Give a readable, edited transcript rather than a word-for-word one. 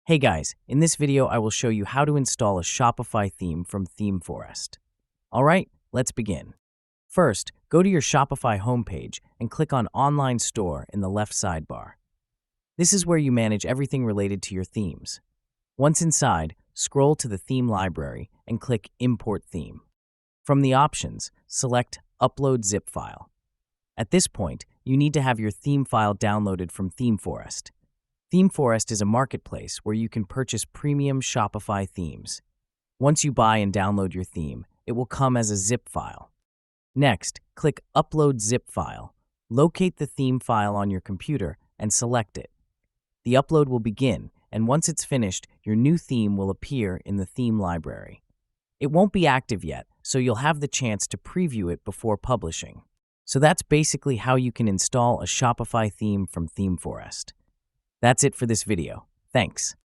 Hey guys, in this video I will show you how to install a Shopify theme from Themeforest. Alright, let's begin. First, go to your Shopify homepage and click on Online Store in the left sidebar. This is where you manage everything related to your themes. Once inside, scroll to the theme library and click Import Theme. From the options, select Upload Zip File. At this point, you need to have your theme file downloaded from Themeforest. Themeforest is a marketplace where you can purchase premium Shopify themes. Once you buy and download your theme, it will come as a zip file. Next, click Upload Zip File. Locate the theme file on your computer and select it. The upload will begin, and once it's finished, your new theme will appear in the theme library. It won't be active yet, so you'll have the chance to preview it before publishing. So that's basically how you can install a Shopify theme from Themeforest. That's it for this video. Thanks.